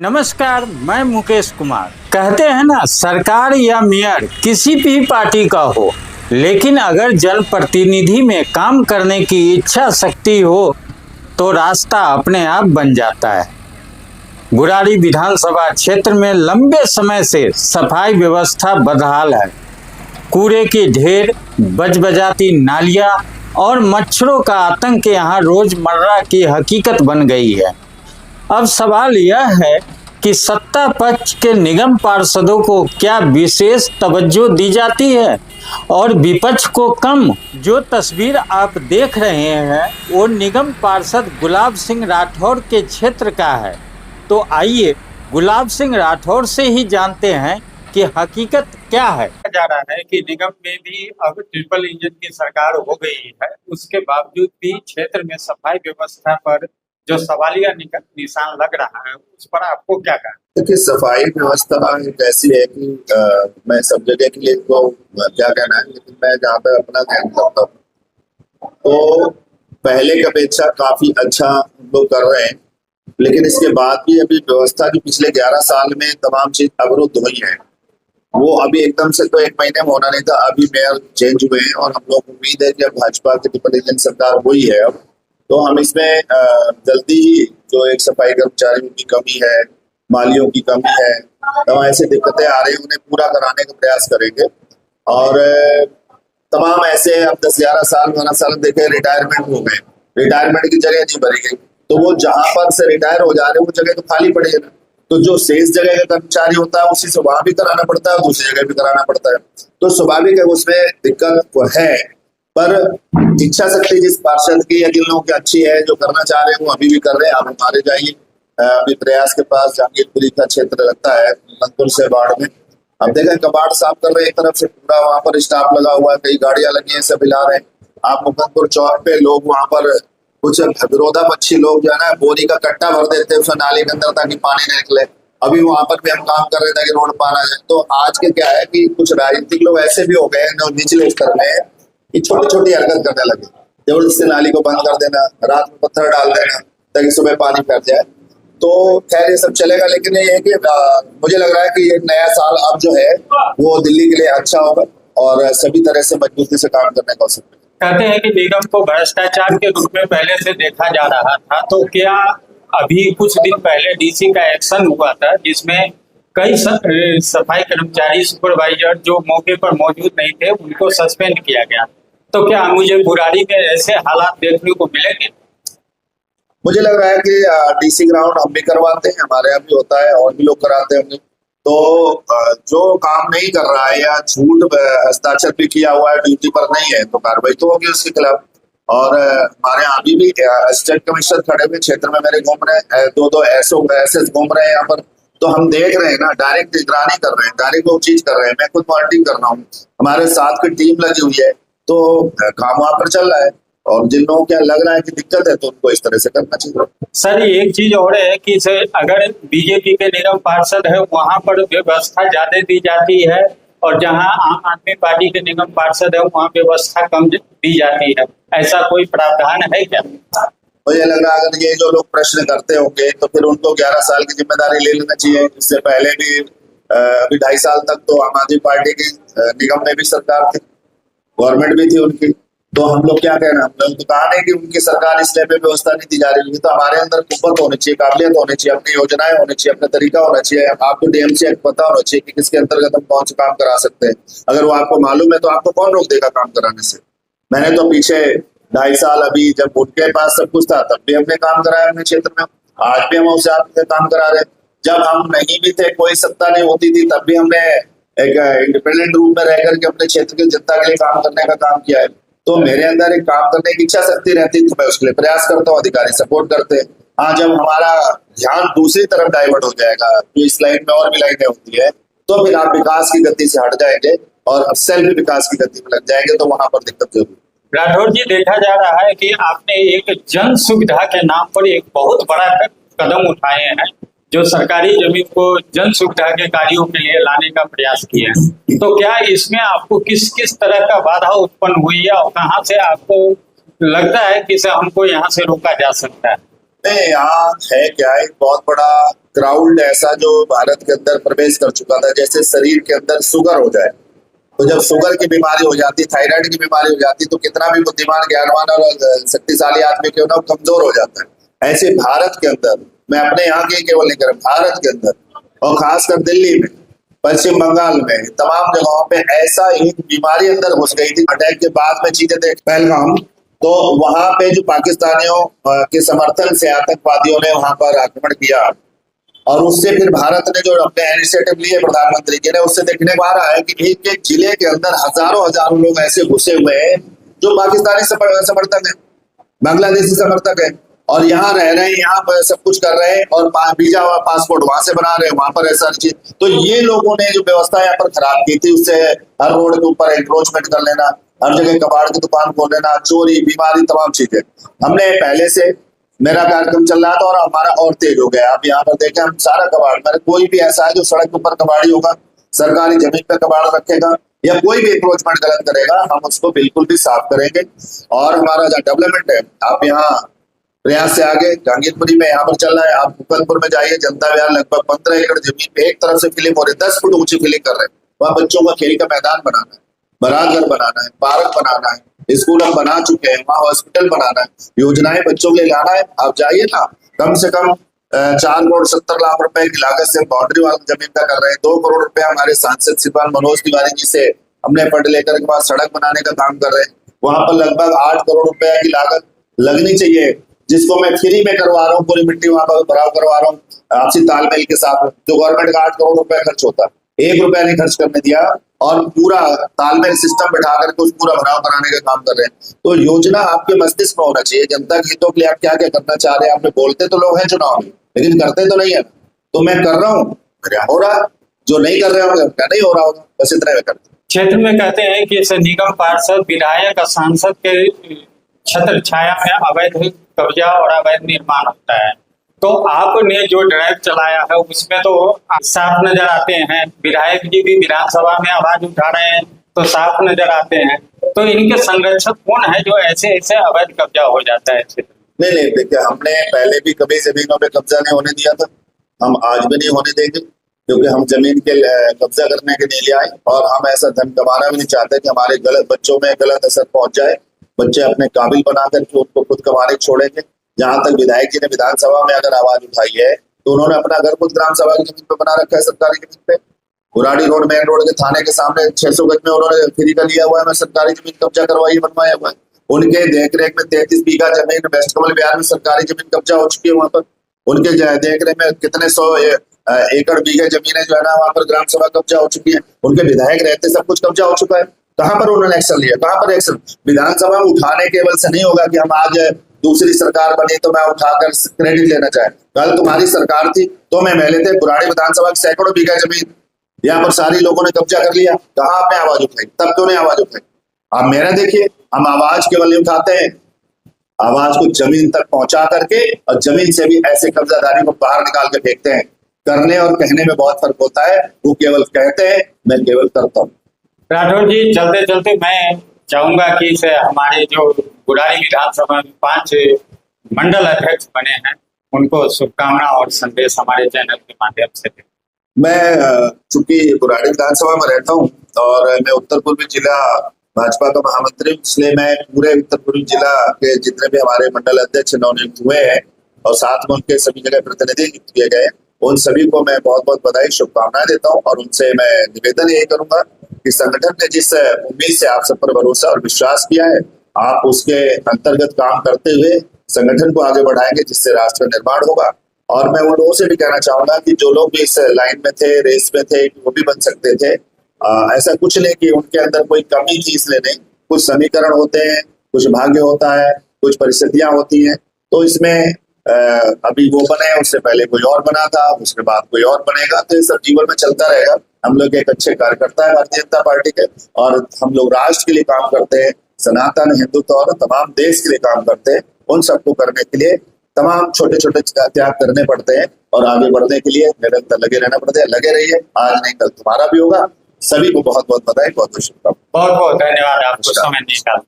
नमस्कार, मैं मुकेश कुमार। कहते हैं ना, सरकार या मेयर किसी भी पार्टी का हो, लेकिन अगर जनप्रतिनिधि में काम करने की इच्छा शक्ति हो तो रास्ता अपने आप बन जाता है। बुराड़ी विधानसभा क्षेत्र में लंबे समय से सफाई व्यवस्था बदहाल है। कूड़े की ढेर, बजबजाती नालियां और मच्छरों का आतंक यहाँ रोजमर्रा की हकीकत बन गई है। अब सवाल यह है कि सत्ता पक्ष के निगम पार्षदों को क्या विशेष तवज्जो दी जाती है और विपक्ष को कम। जो तस्वीर आप देख रहे हैं वो निगम पार्षद गुलाब सिंह राठौर के क्षेत्र का है। तो आइए गुलाब सिंह राठौर से ही जानते हैं कि हकीकत क्या है। जा रहा है कि निगम में भी अब ट्रिपल इंजन की सरकार हो गई है, उसके बावजूद भी क्षेत्र में सफाई व्यवस्था पर जो सवालिया निशान लग रहा है, उस पर आपको क्या कहना? देखिए, सफाई व्यवस्था एक ऐसी है कि मैं सब जगह के लिए तो क्या कहना है, लेकिन मैं जहाँ पे अपना ध्यान करता हूँ तो पहले की अपेक्षा काफी अच्छा हम लोग कर रहे हैं। लेकिन इसके बाद भी अभी व्यवस्था की पिछले 11 साल में तमाम चीज अवरुद्ध हुई है। वो अभी एकदम से तो 1 महीने में होना नहीं था। अभी मेयर चेंज हुए हैं और हम लोग उम्मीद है कि अब भाजपा की ट्रिपल इंजन सरकार हुई है अब तो हम इसमें जल्दी ही जो एक सफाई कर्मचारियों की कमी है, मालियों की कमी है, तमाम ऐसी दिक्कतें आ रही हैं, उन्हें पूरा कराने का प्रयास करेंगे। और तमाम ऐसे अब 10-11 साल 12 साल देखे रिटायरमेंट हो गए, रिटायरमेंट की जगह नहीं भरी गई, तो वो जहां पर से रिटायर हो जा रहे हैं वो जगह तो खाली पड़ी है ना। तो जो शेष जगह का कर्मचारी होता है उसी से वहां भी कराना पड़ता है, दूसरी जगह भी कराना पड़ता है। तो स्वाभाविक है उसमें दिक्कत है, पर इच्छा शक्ति जिस पार्षद की या जिन लोगों की अच्छी है, जो करना चाह रहे हैं वो अभी भी कर रहे हैं। आप हमारे जाइए, अभी प्रयास के पास जहांगीरपुरी का क्षेत्र लगता है मंदपुर से बाढ़ में, अब देखें कबाड़ साफ कर रहे हैं, एक तरफ से पूरा वहां पर स्टाफ लगा हुआ है, कई गाड़ियां लगी है, सब हिला रहे हैं। आप मुकंदपुर चौक पे लोग वहां पर कुछ विरोधापक्षी लोग जो है ना बोरी का कट्टा भर देते हैं उसमें नाली के अंदर ताकि पानी न निकले। अभी वहां पर भी हम काम कर रहे थे कि रोड पाना जाए। तो आज के क्या है कि कुछ राजनीतिक लोग ऐसे भी हो गए हैं जो निचले स्तर में कि छोटी छोटी हरकत करने लगे, जबरदस्ती नाली को बंद कर देना, रात में पत्थर डाल देना ताकि सुबह पानी फैल जाए। तो खैर ये सब चलेगा, लेकिन ये है कि मुझे लग रहा है कि ये नया साल अब जो है वो दिल्ली के लिए अच्छा होगा और सभी तरह से मजबूती से काम करने का अवसर मिलेगा। कहते हैं कि निगम को भ्रष्टाचार के रूप में पहले से देखा जा रहा था, तो क्या अभी कुछ दिन पहले डीसी का एक्शन हुआ था जिसमें कई सफाई कर्मचारी सुपरवाइजर जो मौके पर मौजूद नहीं थे उनको सस्पेंड किया गया, तो क्या मुझे बुराड़ी में ऐसे हालात देखने को मिलेंगे? मुझे लग रहा है कि डीसी ग्राउंड हम भी करवाते हैं, हमारे यहाँ भी होता है और भी लोग कराते होंगे। तो जो काम नहीं कर रहा है या झूठ हस्ताक्षर भी किया हुआ है, ड्यूटी पर नहीं है, तो कार्रवाई तो होगी उसके खिलाफ। और हमारे यहाँ अभी भी असिस्टेंट कमिश्नर खड़े हुए क्षेत्र में मेरे घूम रहे हैं, 2-2 एसएस घूम रहे हैं यहाँ पर। तो हम देख रहे हैं ना, डायरेक्ट निगरानी कर रहे हैं, डायरेक्ट वो चीज कर रहे हैं। मैं खुद मॉनिटरिंग कर रहा हूँ, हमारे साथ की टीम लगी हुई है, तो काम वहां पर चल रहा है। और जिन लोगों को लग रहा है कि दिक्कत है तो उनको इस तरह से करना चाहिए। सर, एक चीज और है कि अगर बीजेपी के निगम पार्षद है वहां पर व्यवस्था ज्यादा दी जाती है और जहां आम आदमी पार्टी के निगम पार्षद है वहां व्यवस्था कम दी जाती है, ऐसा कोई प्रावधान है क्या? मुझे लग रहा है अगर ये जो लोग प्रश्न करते होंगे तो फिर उनको 11 साल की जिम्मेदारी ले लेना चाहिए। इससे पहले भी अभी 2.5 साल तक तो आम आदमी पार्टी की निगम में भी सरकार थी, गवर्नमेंट भी थी उनकी। तो हम लोग क्या कहना, हम लोग तो कहा नहीं कि उनकी सरकार इसलिए पे व्यवस्था नहीं दी जा रही होगी। तो हमारे अंदर कुव्वत होनी चाहिए, काबिलियत होनी चाहिए, अपनी योजनाएं होनी चाहिए, अपना तरीका होना चाहिए। आपको डीएमसी एक्ट पता होना चाहिए कि किसके अंतर्गत हम कौन सा काम करा सकते हैं। अगर वो आपको मालूम है तो आपको कौन रोक देगा काम कराने से। मैंने तो पीछे 2.5 साल अभी जब उनके पास सब कुछ था तब भी हमने काम कराया अपने क्षेत्र में, आज भी हम उससे आपसे काम करा रहे हैं। जब हम नहीं भी थे, कोई सत्ता नहीं होती थी, तब भी हमने एक इंडिपेंडेंट रूप में रह करके अपने क्षेत्र की जनता के लिए काम करने का काम किया है। तो मेरे अंदर एक काम करने की इच्छा शक्ति रहती तो मैं उसके लिए प्रयास करता हूँ, अधिकारी सपोर्ट करते हैं। हाँ, जब हमारा ध्यान दूसरी तरफ डाइवर्ट हो जाएगा, तो इस लाइन में और भी लाइनें होती है, तो फिर आप विकास की गति से हट जाएंगे और सेल्फ विकास की गति में लग जाएंगे, तो वहां पर दिक्कत जरूर। राठौर जी, देखा जा रहा है कि आपने एक जन सुविधा के नाम पर एक बहुत बड़ा कदम उठाए हैं, जो सरकारी जमीन को जन सुविधा के कार्यों के लिए लाने का प्रयास किया है। तो क्या इसमें आपको किस किस तरह का बाधा उत्पन्न हुई है और कहाँ से आपको लगता है कि हमको यहाँ से रोका जा सकता है? नहीं, यहाँ है क्या, एक बहुत बड़ा क्राउड ऐसा जो भारत के अंदर प्रवेश कर चुका था, जैसे शरीर के अंदर शुगर हो जाए, तो जब शुगर की बीमारी हो जाती, थायराइड की बीमारी हो जाती, तो कितना भी बुद्धिमान, ज्ञानवान और शक्तिशाली आदमी क्यों ना हो, कमजोर हो जाता है। ऐसे भारत के अंदर, मैं अपने यहाँ के केवल नहीं कर रहा, भारत के अंदर और खासकर दिल्ली में, पश्चिम बंगाल में, तमाम जगहों पे ऐसा एक बीमारी अंदर घुस गई थी। अटैक के बाद में चीजें देख पहलगाम, तो वहां पे जो पाकिस्तानियों के समर्थन से आतंकवादियों ने वहां पर आक्रमण किया, और उससे फिर भारत ने जो अपने इनिशिएटिव लिए प्रधानमंत्री जी ने, उससे देखने को आ रहा है कि एक एक जिले के अंदर हजारों लोग ऐसे घुसे हुए हैं जो पाकिस्तानी समर्थक है, बांग्लादेशी समर्थक है, और यहाँ रह रहे हैं, यहाँ पर सब कुछ कर रहे हैं, और वीजा और पासपोर्ट वहां से बना रहे हैं, वहां पर ऐसा चीज। तो ये लोगों ने जो व्यवस्था यहाँ पर खराब की थी, उससे हर रोड के ऊपर एंक्रोचमेंट कर लेना, हर जगह कबाड़ की दुकान खोल लेना, चोरी, बीमारी, तमाम चीजें। हमने पहले से, मेरा कार्यक्रम चल रहा था और हमारा और तेज हो गया। आप यहाँ पर देखें, हम सारा कबाड़, मेरे कोई भी ऐसा है जो सड़क के ऊपर कबाड़ी होगा, सरकारी जमीन पे कबाड़ रखेगा या कोई भी एंक्रोचमेंट गलत करेगा, हम उसको बिल्कुल भी साफ करेंगे। और हमारा जो डेवलपमेंट है, आप यहाँ प्रयास से आगे जहांगीरपुरी में यहाँ पर चल रहा है, आप मुकंदपुर में जाइए, जनता विहार लगभग 15 एकड़ जमीन पे एक तरफ से फिलिंग हो रही है, 10 फुट ऊंची फिलिंग कर रहे हैं। वहाँ बच्चों का खेल का मैदान बनाना है, बारात घर बनाना है, पार्क बनाना है, स्कूल हम बना चुके हैं, वहाँ हॉस्पिटल बनाना है, योजनाएं बच्चों के लिए लाना है। आप जाइए ना, कम से कम 4 करोड़ 70 लाख रुपए की लागत से बाउंड्री वाला जमीन का कर रहे हैं। 2 करोड़ रुपया हमारे सांसद श्रीमान मनोज तिवारी जी से हमने फंड लेकर के बाद सड़क बनाने का काम कर रहे हैं। वहां पर लगभग 8 करोड़ रुपए की लागत लगनी चाहिए, जिसको मैं फ्री में करवा रहा हूँ, पूरी मिट्टी वहां पर भराव करवा रहा हूँ आपसी तालमेल के साथ। जो गवर्नमेंट का 8 करोड़ रुपए खर्च होता है, 1 रुपया नहीं खर्च करने दिया, और पूरा तालमेल सिस्टम बैठा करके उस पूरा भराव कराने का काम कर रहे हैं। तो योजना आपके मस्तिष्क में होना चाहिए, जनता के हितों के लिए आप क्या क्या करना चाह रहे हैं। आपने बोलते तो लोग हैं चुनाव में, लेकिन करते तो नहीं है। तो मैं कर रहा हूँ, हो रहा, जो नहीं कर रहे होंगे क्या नहीं हो रहा होगा, बस इतना मैं करता हूँ। क्षेत्र में कहते हैं कि इस निगम पार्षद, विधायक और सांसद के छत्र छाया में अवैध कब्जा और अवैध निर्माण होता है। तो आपने जो ड्राइव चलाया है उसमें तो साफ नजर आते हैं, विधायक जी भी विधानसभा में आवाज उठा रहे हैं तो साफ नजर आते हैं। तो इनके संरक्षक कौन है जो ऐसे ऐसे अवैध कब्जा हो जाता है क्षेत्र? नहीं, देखिए, हमने पहले भी कभी जमीनों पे कब्जा नहीं होने दिया था, हम आज भी नहीं होने देंगे, क्योंकि हम जमीन के कब्जा करने के नहीं ले आए, और हम ऐसा धन कमाना भी नहीं चाहते कि हमारे गलत बच्चों में गलत असर पहुंच जाए। बच्चे अपने काबिल बना करके उनको खुद कमाने छोड़ेंगे। जहां तक विधायक जी ने विधानसभा में अगर आवाज उठाई है, तो उन्होंने अपना घर खुद ग्राम सभा की जमीन पे बना रखा है, सरकारी जमीन पे। बुराड़ी रोड, मेन रोड के थाने के सामने 600 गज में उन्होंने फ्री का लिया हुआ है, मैं सरकारी जमीन कब्जा करवाई, बनवाया हुआ है। उनके देखरेख में 33 बीघा जमीन वेस्ट कमल बिहार में सरकारी जमीन कब्जा हो चुकी है। वहां पर उनके देखरेख में कितने 100 एकड़ बीघे जमीन जो है ना, वहां पर ग्राम सभा कब्जा हो चुकी है। उनके विधायक रहते सब कुछ कब्जा हो चुका है। कहां पर उन्होंने एक्शन लिया, कहां पर एक्शन? विधानसभा में उठाने केवल से नहीं होगा कि हम आज दूसरी सरकार बनी तो मैं उठाकर क्रेडिट लेना चाहे। कल तुम्हारी सरकार थी तो मैं MLA थे, बुराड़ी विधानसभा की सैकड़ों बीघा जमीन यहाँ पर सारी लोगों ने कब्जा कर लिया। कहाँ आपने आवाज उठाई? तब क्यों नहीं आवाज उठाई? आप मेरा देखिए, हम आवाज केवल नहीं उठाते हैं, आवाज को जमीन तक पहुंचा करके और जमीन से भी ऐसे कब्जादारी को बाहर निकाल के फेंकते हैं। करने और कहने में बहुत फर्क होता है। वो केवल कहते हैं, मैं केवल करता हूँ। राठौर जी, चलते चलते मैं चाहूंगा कि इसे हमारे जो बुराड़ी विधानसभा में 5 मंडल अध्यक्ष बने हैं, उनको शुभकामना और संदेश हमारे चैनल के माध्यम से दें। मैं चूंकि बुराड़ी विधानसभा में रहता हूँ और मैं उत्तर पूर्वी जिला भाजपा का महामंत्री, इसलिए मैं पूरे उत्तर पूर्वी जिला के जितने भी हमारे मंडल अध्यक्ष नवनियुक्त हुए हैं और साथ में उनके सभी जगह प्रतिनिधि नियुक्त किए गए, उन सभी को मैं बहुत बहुत बधाई, शुभकामनाएं देता हूं। और उनसे मैं निवेदन यही करूंगा कि संगठन ने जिस उम्मीद से आप सब पर भरोसा और विश्वास किया है, आप उसके अंतर्गत काम करते हुए संगठन को आगे बढ़ाएंगे, जिससे राष्ट्र का निर्माण होगा। और मैं उन लोगों से भी कहना चाहूंगा कि जो लोग भी इस लाइन में थे, रेस में थे, वो भी बन सकते थे। ऐसा कुछ नहीं कि उनके अंदर कोई कमी थी, इसलिए नहीं। कुछ समीकरण होते हैं, कुछ भाग्य होता है, कुछ परिस्थितियां होती हैं। तो इसमें अभी वो बने, उससे पहले कोई और बना था, उसके बाद कोई और बनेगा, तो ये सब जीवन में चलता रहेगा। हम लोग एक अच्छे कार्यकर्ता है भारतीय जनता पार्टी के, और हम लोग राष्ट्र के लिए काम करते हैं, सनातन हिंदुत्व और तमाम देश के लिए काम करते हैं। उन सबको करने के लिए तमाम छोटे छोटे त्याग करने पड़ते हैं और आगे बढ़ने के लिए निरंतर लगे रहना पड़ता है। लगे रहिए, आज नहीं कल तुम्हारा भी होगा। सभी को बहुत बहुत बधाई, बहुत बहुत शुभकामनाएं। बहुत बहुत धन्यवाद आपको समय निकालने।